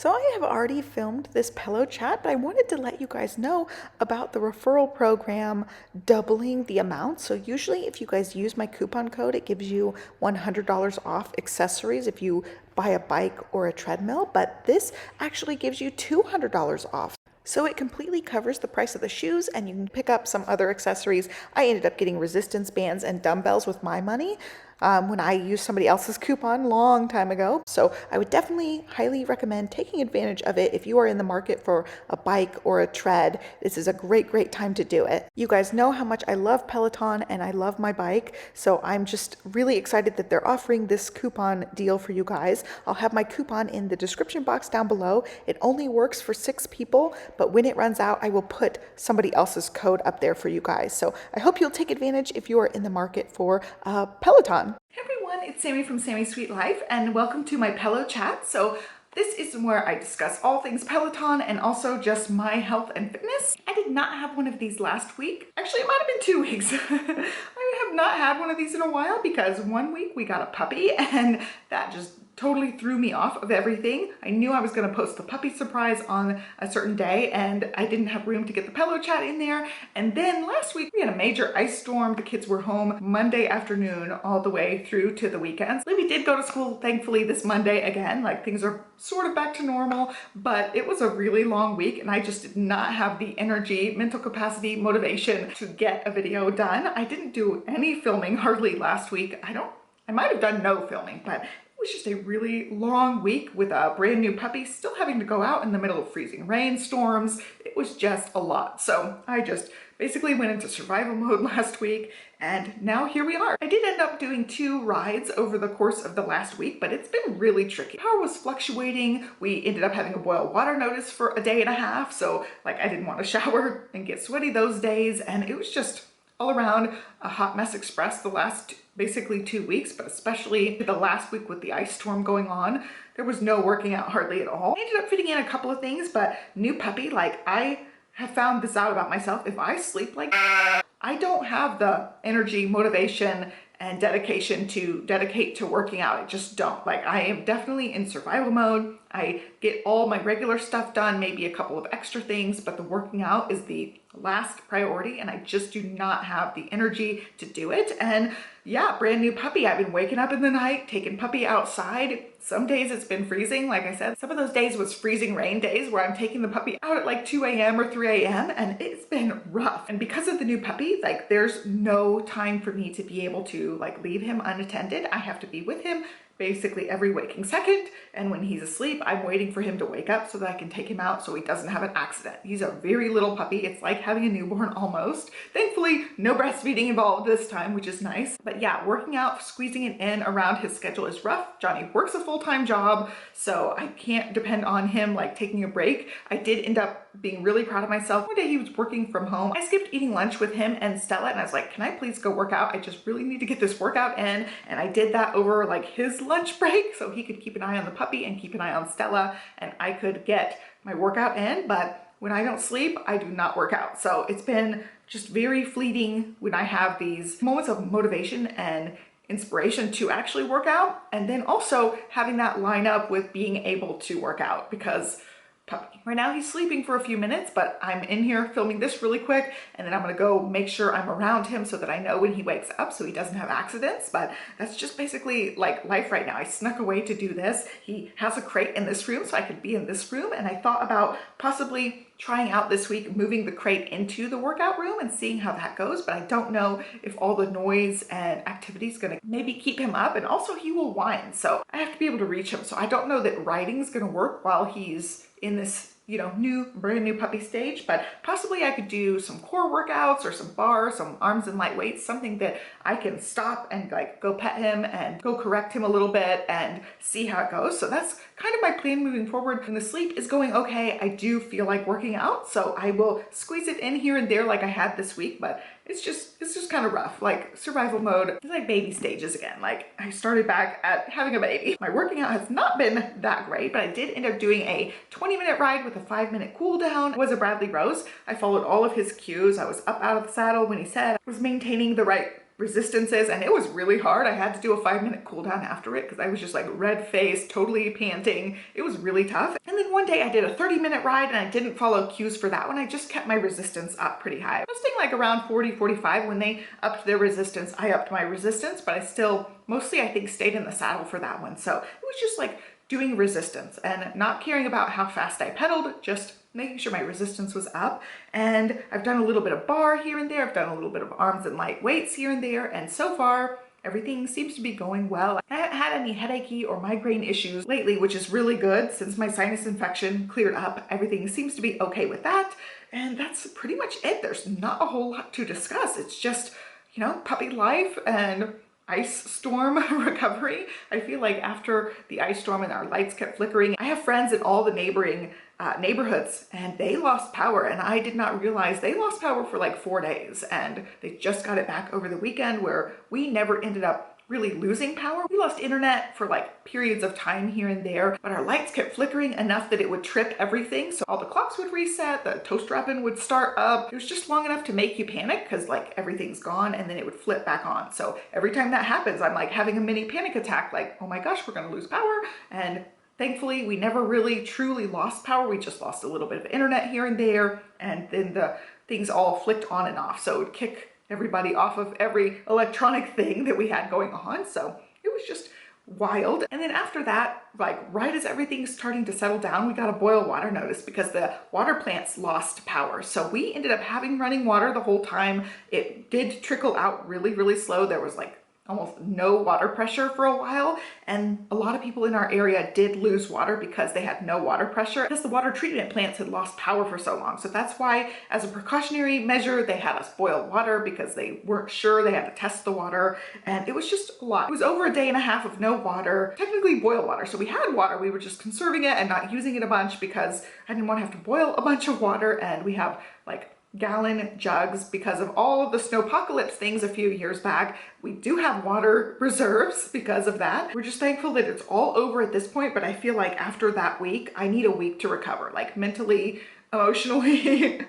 So I have already filmed this PELOCHAT, but I wanted to let you guys know about the referral program doubling the amount. So usually if you guys use my coupon code, it gives you $100 off accessories if you buy a bike or a treadmill, but this actually gives you $200 off. So it completely covers the price of the shoes, and you can pick up some other accessories. I ended up getting resistance bands and dumbbells with my money when I used somebody else's coupon long time ago. So I would definitely highly recommend taking advantage of it if you are in the market for a bike or a tread. This is a great time to do it. You guys know how much I love Peloton and I love my bike, so I'm just really excited that they're offering this coupon deal for you guys. I'll have my coupon in the description box down below. It only works for 6 people, but when it runs out, I will put somebody else's code up there for you guys. So I hope you'll take advantage if you are in the market for Peloton. Hey everyone, it's Sammy from Sammy's Sweet Life, and welcome to my PELOCHAT. So this is where I discuss all things Peloton and also just my health and fitness. I did not have one of these last week. Actually, it might have been 2 weeks. I have not had one of these in a while because one week we got a puppy and that just totally threw me off of everything. I knew I was going to post the puppy surprise on a certain day and I didn't have room to get the PELOCHAT in there. And then last week we had a major ice storm. The kids were home Monday afternoon all the way through to the weekends. Libby did go to school thankfully this Monday again, like things are sort of back to normal, but it was a really long week and I just did not have the energy, mental capacity, motivation to get a video done. I didn't do any filming hardly last week. I might have done no filming, but it was just a really long week with a brand new puppy, still having to go out in the middle of freezing rainstorms. It was just a lot. So I just basically went into survival mode last week and now here we are. I did end up doing 2 rides over the course of the last week, but it's been really tricky. Power was fluctuating. We ended up having a boil water notice for a day and a half. So like I didn't want to shower and get sweaty those days. And it was just all around a hot mess express the last basically 2 weeks, but especially the last week with the ice storm going on, there was no working out hardly at all. I ended up fitting in a couple of things, but new puppy, like I have found this out about myself. If I sleep like I don't have the energy, motivation, and dedication to dedicate to working out. I just don't. Like I am definitely in survival mode. I get all my regular stuff done, maybe a couple of extra things, but the working out is the last priority and I just do not have the energy to do it. And yeah, brand new puppy. I've been waking up in the night, taking puppy outside. Some days it's been freezing, like I said. Some of those days was freezing rain days where I'm taking the puppy out at like 2 a.m. or 3 a.m. and it's been rough. And because of the new puppy, like there's no time for me to be able to like leave him unattended. I have to be with him basically every waking second, and when he's asleep I'm waiting for him to wake up so that I can take him out so he doesn't have an accident. He's a very little puppy. It's like having a newborn almost. Thankfully no breastfeeding involved this time, which is nice. But yeah, working out, squeezing it in around his schedule is rough. Johnny works a full-time job, so I can't depend on him like taking a break. I did end up being really proud of myself. One day he was working from home. I skipped eating lunch with him and Stella and I was like, can I please go work out? I just really need to get this workout in. And I did that over like his lunch break so he could keep an eye on the puppy and keep an eye on Stella and I could get my workout in. But when I don't sleep, I do not work out. So it's been just very fleeting when I have these moments of motivation and inspiration to actually work out, and then also having that line up with being able to work out because puppy. Right now he's sleeping for a few minutes, but I'm in here filming this really quick and then I'm gonna go make sure I'm around him so that I know when he wakes up so he doesn't have accidents. But that's just basically like life right now. I snuck away to do this. He has a crate in this room so I could be in this room, and I thought about possibly trying out this week moving the crate into the workout room and seeing how that goes, but I don't know if all the noise and activity is gonna maybe keep him up, and also he will whine so I have to be able to reach him. So I don't know that riding is gonna work while he's in this, you know, brand new puppy stage, but possibly I could do some core workouts or some bars, some arms and light weights, something that I can stop and like go pet him and go correct him a little bit and see how it goes. So that's kind of my plan moving forward. When the sleep is going okay, I do feel like working out, so I will squeeze it in here and there like I had this week, but it's just kind of rough. Like survival mode, it's like baby stages again. Like I started back at having a baby. My working out has not been that great, but I did end up doing a 20-minute ride with a 5-minute cool down. It was a Bradley Rose. I followed all of his cues. I was up out of the saddle when he said. I was maintaining the right resistances, and it was really hard. I had to do a 5-minute cool down after it because I was just like red faced, totally panting. It was really tough. And then one day I did a 30-minute ride and I didn't follow cues for that one. I just kept my resistance up pretty high. I was staying like around 40, 45. When they upped their resistance, I upped my resistance, but I still mostly I think stayed in the saddle for that one. So it was just like doing resistance and not caring about how fast I pedaled, just making sure my resistance was up. And I've done a little bit of bar here and there. I've done a little bit of arms and light weights here and there. And so far, everything seems to be going well. I haven't had any headachy or migraine issues lately, which is really good since my sinus infection cleared up. Everything seems to be okay with that. And that's pretty much it. There's not a whole lot to discuss. It's just, you know, puppy life and ice storm recovery. I feel like after the ice storm and our lights kept flickering, I have friends in all the neighboring neighborhoods and they lost power, and I did not realize they lost power for like 4 days, and they just got it back over the weekend, where we never ended up really losing power. We lost internet for like periods of time here and there, but our lights kept flickering enough that it would trip everything. So all the clocks would reset, the toaster oven would start up. It was just long enough to make you panic because like everything's gone, and then it would flip back on. So every time that happens, I'm like having a mini panic attack, like, oh my gosh, we're gonna lose power. And thankfully, we never really truly lost power. We just lost a little bit of internet here and there, and then the things all flicked on and off. So it would kick everybody off of every electronic thing that we had going on. So it was just wild. And then after that, like right as everything's starting to settle down, we got a boil water notice because the water plants lost power. So we ended up having running water the whole time. It did trickle out really, really slow. There was like almost no water pressure for a while, and a lot of people in our area did lose water because they had no water pressure because the water treatment plants had lost power for so long. So that's why, as a precautionary measure, they had us boil water because they weren't sure. They had to test the water, and it was just a lot. It was over a day and a half of no water, technically boil water. So we had water, we were just conserving it and not using it a bunch because I didn't want to have to boil a bunch of water. And we have like gallon jugs because of all of the snowpocalypse things a few years back. We do have water reserves because of that. We're just thankful that it's all over at this point, but I feel like after that week, I need a week to recover, like mentally, emotionally,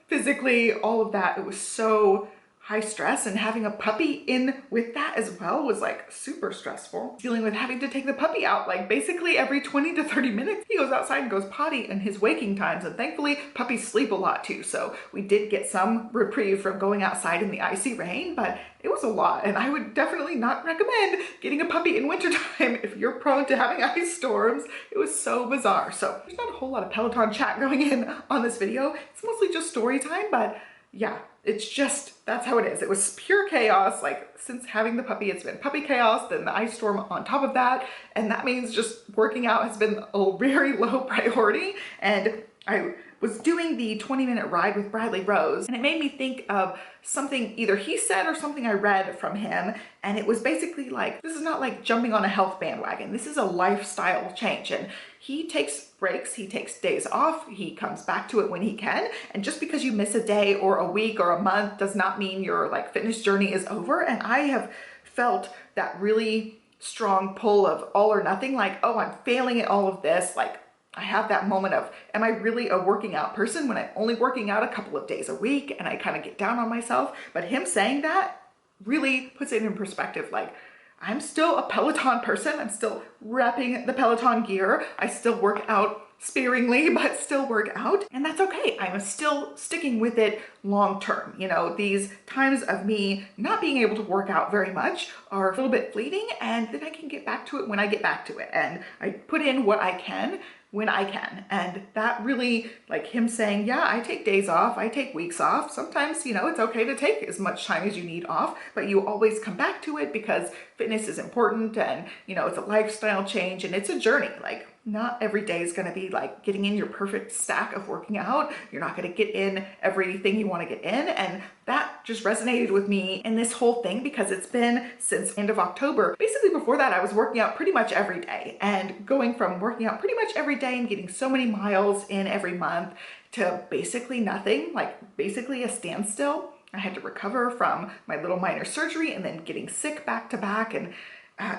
physically, all of that. It was so high stress, and having a puppy in with that as well was like super stressful. Dealing with having to take the puppy out like basically every 20 to 30 minutes. He goes outside and goes potty in his waking times, and thankfully puppies sleep a lot too. So we did get some reprieve from going outside in the icy rain, but it was a lot, and I would definitely not recommend getting a puppy in wintertime if you're prone to having ice storms. It was so bizarre. So there's not a whole lot of Peloton chat going in on this video. It's mostly just story time, but yeah, it's just, that's how it is. It was pure chaos. Like since having the puppy, it's been puppy chaos, then the ice storm on top of that. And that means just working out has been a very low priority. And I was doing the 20-minute ride with Bradley Rose, and it made me think of something either he said or something I read from him. And it was basically like, this is not like jumping on a health bandwagon. This is a lifestyle change. And he takes breaks, he takes days off, he comes back to it when he can. And just because you miss a day or a week or a month does not mean your like fitness journey is over. And I have felt that really strong pull of all or nothing, like, oh, I'm failing at all of this. Like I have that moment of, am I really a working out person when I'm only working out a couple of days a week, and I kind of get down on myself. But him saying that really puts it in perspective. Like, I'm still a Peloton person. I'm still repping the Peloton gear. I still work out sparingly, but still work out, and that's okay. I'm still sticking with it long term. You know, these times of me not being able to work out very much are a little bit fleeting, and then I can get back to it when I get back to it. And I put in what I can when I can. And that really, like him saying, yeah, I take days off, I take weeks off. Sometimes, you know, it's okay to take as much time as you need off, but you always come back to it because fitness is important, and, you know, it's a lifestyle change and it's a journey. Like, not every day is going to be like getting in your perfect stack of working out. You're not going to get in everything you want to get in. And that just resonated with me in this whole thing because it's been since end of October. Basically before that, I was working out pretty much every day, and going from working out pretty much every day and getting so many miles in every month to basically nothing, like basically a standstill. I had to recover from my little minor surgery and then getting sick back to back, and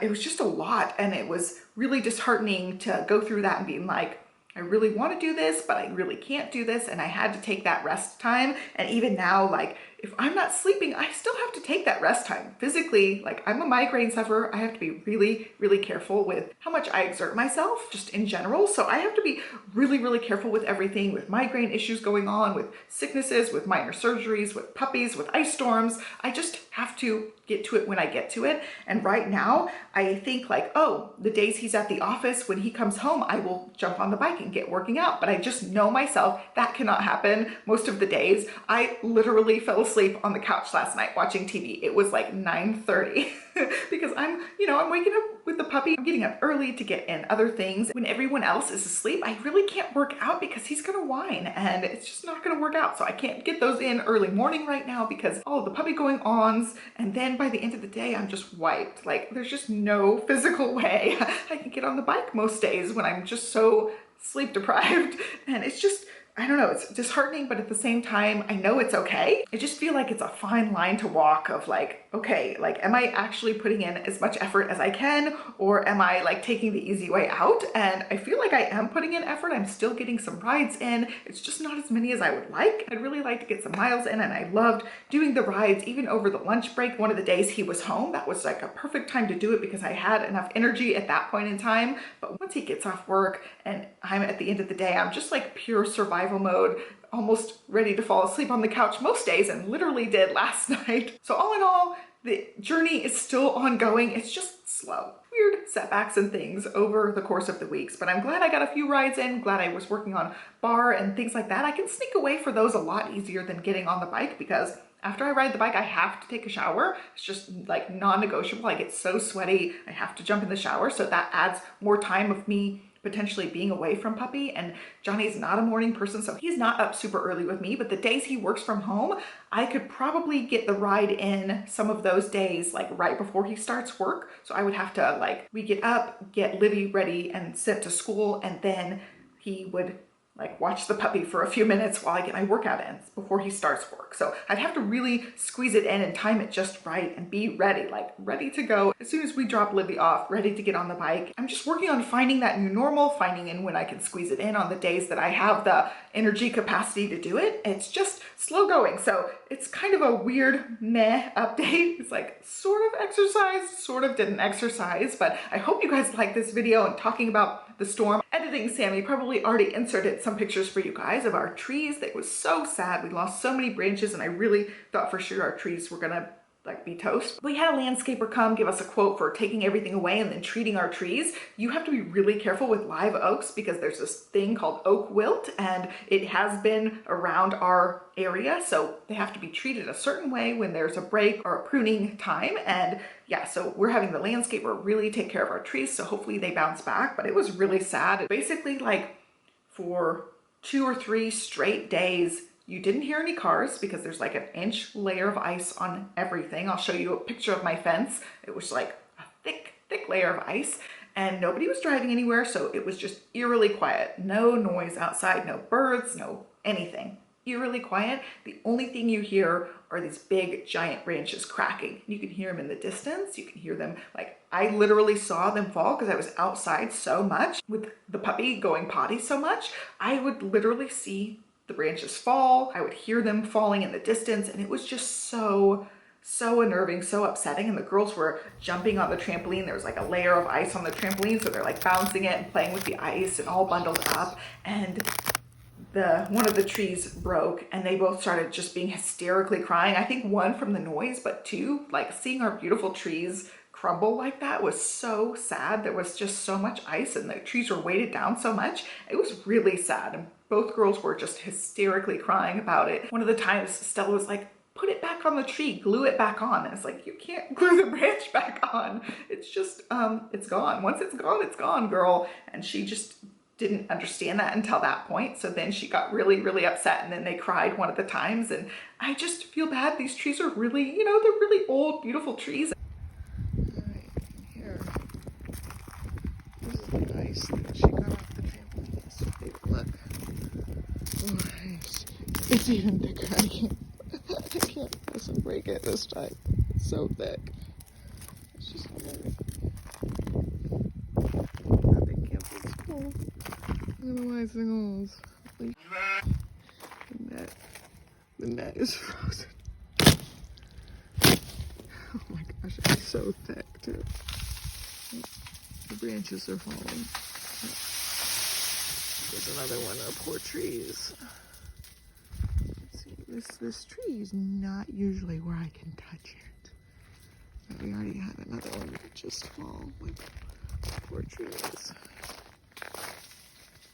it was just a lot. And it was really disheartening to go through that and being like, I really want to do this, but I really can't do this. And I had to take that rest time. And even now, like, if I'm not sleeping, I still have to take that rest time. Physically, like I'm a migraine sufferer, I have to be really, really careful with how much I exert myself just in general. So I have to be really, really careful with everything, with migraine issues going on, with sicknesses, with minor surgeries, with puppies, with ice storms. I just have to get to it when I get to it. And right now, I think like, oh, the days he's at the office, when he comes home, I will jump on the bike and get working out. But I just know myself that cannot happen most of the days. I literally fell asleep on the couch last night watching TV. It was like 9:30 because I'm waking up with the puppy. I'm getting up early to get in other things. When everyone else is asleep, I really can't work out because he's gonna whine and it's just not gonna work out. So I can't get those in early morning right now because all of the puppy going ons. And then by the end of the day, I'm just wiped. Like there's just no physical way I can get on the bike most days when I'm just so sleep deprived. And it's just, I don't know, it's disheartening, but at the same time, I know it's okay. I just feel like it's a fine line to walk of like, okay, like, am I actually putting in as much effort as I can, or am I like taking the easy way out? And I feel like I am putting in effort. I'm still getting some rides in. It's just not as many as I would like. I'd really like to get some miles in, and I loved doing the rides even over the lunch break. One of the days he was home, that was like a perfect time to do it because I had enough energy at that point in time. But once he gets off work and I'm at the end of the day, I'm just like pure survival mode, almost ready to fall asleep on the couch most days, and literally did last night. So all in all, the journey is still ongoing. It's just slow. Weird setbacks and things over the course of the weeks, but I'm glad I got a few rides in, glad I was working on bar and things like that. I can sneak away for those a lot easier than getting on the bike because after I ride the bike, I have to take a shower. It's just like non-negotiable. I get so sweaty, I have to jump in the shower. So that adds more time of me potentially being away from puppy. And Johnny's not a morning person, so he's not up super early with me, but the days he works from home, I could probably get the ride in some of those days, like right before he starts work. So I would have to like, we get up, get Livy ready and sent to school, and then he would like watch the puppy for a few minutes while I get my workout in before he starts work. So I'd have to really squeeze it in and time it just right and be ready, like ready to go. As soon as we drop Livy off, ready to get on the bike. I'm just working on finding that new normal, finding in when I can squeeze it in on the days that I have the energy capacity to do it. It's just slow going. So it's kind of a weird meh update. It's like sort of exercise, sort of didn't exercise, but I hope you guys like this video and talking about the storm. Editing Sammy probably already inserted some pictures for you guys of our trees. That was so sad. We lost so many branches and I really thought for sure our trees were gonna like be toast. We had a landscaper come give us a quote for taking everything away and then treating our trees. You have to be really careful with live oaks because there's this thing called oak wilt and it has been around our area. So they have to be treated a certain way when there's a break or a pruning time. And yeah, so we're having the landscaper really take care of our trees. So hopefully they bounce back, but it was really sad. Basically like for 2 or 3 straight days, you didn't hear any cars because there's like an inch layer of ice on everything. I'll show you a picture of my fence. It was like a thick, thick layer of ice and nobody was driving anywhere. So it was just eerily quiet. No noise outside, no birds, no anything. Eerily quiet. The only thing you hear are these big giant branches cracking. You can hear them in the distance. You can hear them like, I literally saw them fall because I was outside so much with the puppy going potty so much. I would literally see the branches fall. I would hear them falling in the distance and it was just so unnerving, so upsetting. And the girls were jumping on the trampoline. There was like a layer of ice on the trampoline. So they're like bouncing it and playing with the ice and all bundled up. And one of the trees broke and they both started just being hysterically crying. I think 1 from the noise, but 2, like seeing our beautiful trees crumble like that was so sad. There was just so much ice and the trees were weighted down so much. It was really sad. And both girls were just hysterically crying about it. One of the times Stella was like, put it back on the tree, glue it back on. And it's like, you can't glue the branch back on. It's just, it's gone. Once it's gone, girl. And she just didn't understand that until that point. So then she got really, really upset and then they cried one of the times. And I just feel bad. These trees are really, they're really old, beautiful trees. All right, here. This is the ice that she got off the trampoline yesterday. Look. Oh, it's even thicker. I can't press and break it this time. It's so thick. It's just weird. Nothing cancels school. Otherwise, the net is frozen. so thick too. The branches are falling. There's another one of poor trees. Let's see, this tree is not usually where I can touch it. But we already had another one that just fall. Like, poor trees.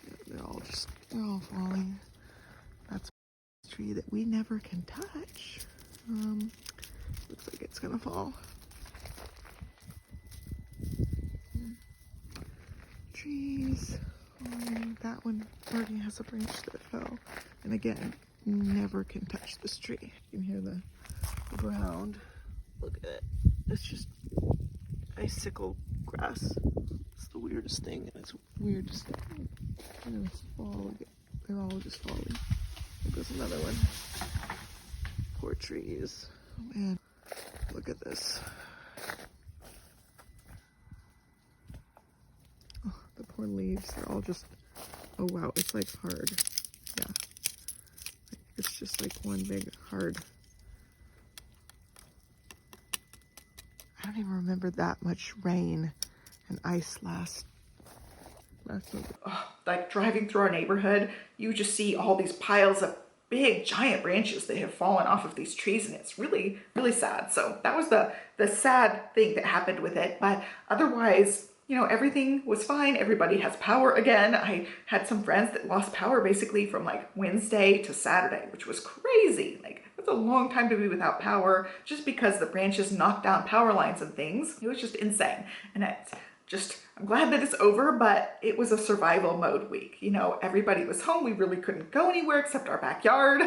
Yeah, they're all falling. That's a tree that we never can touch. Looks like it's gonna fall. Trees. That one already has a branch that fell. And again, never can touch this tree. You can hear the ground. Look at it. It's just icicle grass. It's the weirdest thing, and it's weird to step on. And it's fall. They're all just falling. There goes another one. Poor trees. Oh man, look at this. Oh, the poor leaves. They're all just, oh wow, it's like hard. Yeah. It's just like one big hard. I don't even remember that much rain and ice last winter. Like driving through our neighborhood, you just see all these piles of big giant branches that have fallen off of these trees, and it's really, really sad. So that was the sad thing that happened with it. But otherwise, you know, everything was fine. Everybody has power again. I had some friends that lost power basically from like Wednesday to Saturday, which was crazy. Like, that's a long time to be without power just because the branches knocked down power lines and things. It was just insane. And I'm glad that it's over, but it was a survival mode week. You know, everybody was home. We really couldn't go anywhere except our backyard.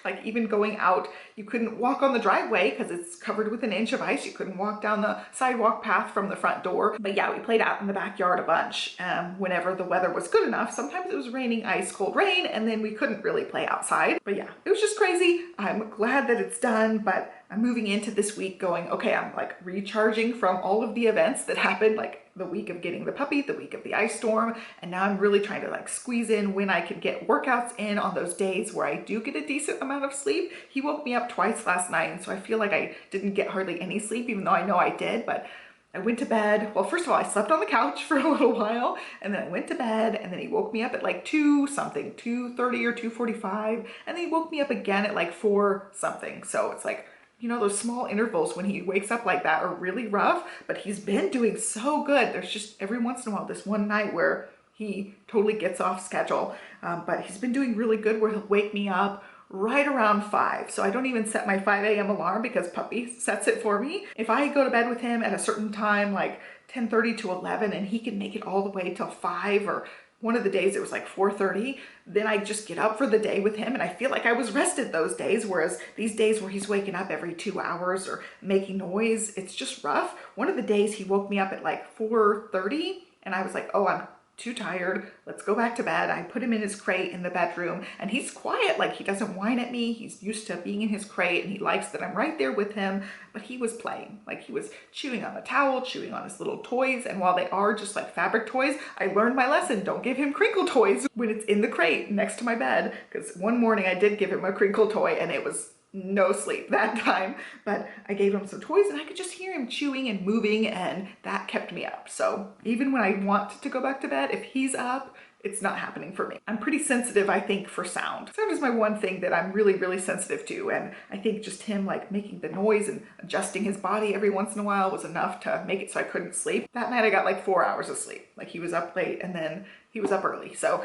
Like even going out, you couldn't walk on the driveway because it's covered with an inch of ice. You couldn't walk down the sidewalk path from the front door. But yeah, we played out in the backyard a bunch whenever the weather was good enough. Sometimes it was raining ice cold rain, and then we couldn't really play outside. But yeah, it was just crazy. I'm glad that it's done, but I'm moving into this week going, okay, I'm like recharging from all of the events that happened, like the week of getting the puppy, the week of the ice storm, and now I'm really trying to like squeeze in when I can get workouts in on those days where I do get a decent amount of sleep. He woke me up twice last night, and so I feel like I didn't get hardly any sleep, even though I know I did. But I went to bed. Well, first of all, I slept on the couch for a little while, and then I went to bed, and then he woke me up at like 2:30 or 2:45, and then he woke me up again at like 4 something. So it's like, you know, those small intervals when he wakes up like that are really rough, but he's been doing so good. There's just every once in a while this one night where he totally gets off schedule, but he's been doing really good where he'll wake me up right around 5. So I don't even set my 5 a.m. alarm because puppy sets it for me. If I go to bed with him at a certain time, like 10:30 to 11, and he can make it all the way till 5, or one of the days it was like 4:30, then I just get up for the day with him, and I feel like I was rested those days. Whereas these days where he's waking up every 2 hours or making noise, it's just rough. One of the days he woke me up at like 4:30, and I was like, oh, I'm too tired, let's go back to bed. I put him in his crate in the bedroom, and he's quiet, like he doesn't whine at me. He's used to being in his crate, and he likes that I'm right there with him. But he was playing, like he was chewing on the towel, chewing on his little toys. And while they are just like fabric toys, I learned my lesson. Don't give him crinkle toys when it's in the crate next to my bed, because one morning I did give him a crinkle toy, and it was no sleep that time. But I gave him some toys, and I could just hear him chewing and moving, and that kept me up. So even when I want to go back to bed, if he's up, it's not happening for me. I'm pretty sensitive, I think, for sound. Sound is my one thing that I'm really, really sensitive to. And I think just him like making the noise and adjusting his body every once in a while was enough to make it so I couldn't sleep. That night I got like 4 hours of sleep. Like he was up late and then he was up early. So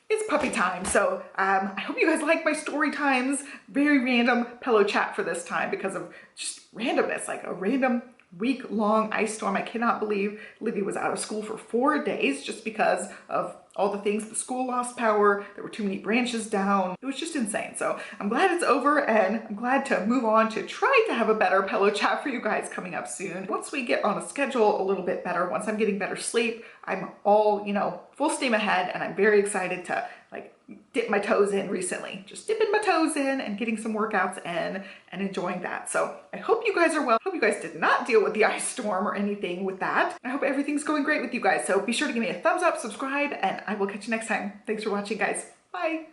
it's puppy time. So I hope you guys like my story times. Very random pillow chat for this time because of just randomness, like a random week-long ice storm. I cannot believe Olivia was out of school for 4 days just because of all the things. The school lost power, there were too many branches down. It was just insane. So I'm glad it's over, and I'm glad to move on to try to have a better pillow chat for you guys coming up soon. Once we get on a schedule a little bit better, once I'm getting better sleep, I'm all, you know, full steam ahead, and I'm very excited to like dip my toes in recently. Just dipping my toes in and getting some workouts in and enjoying that. So I hope you guys are well. I hope you guys did not deal with the ice storm or anything with that. I hope everything's going great with you guys. So be sure to give me a thumbs up, subscribe, and I will catch you next time. Thanks for watching, guys. Bye.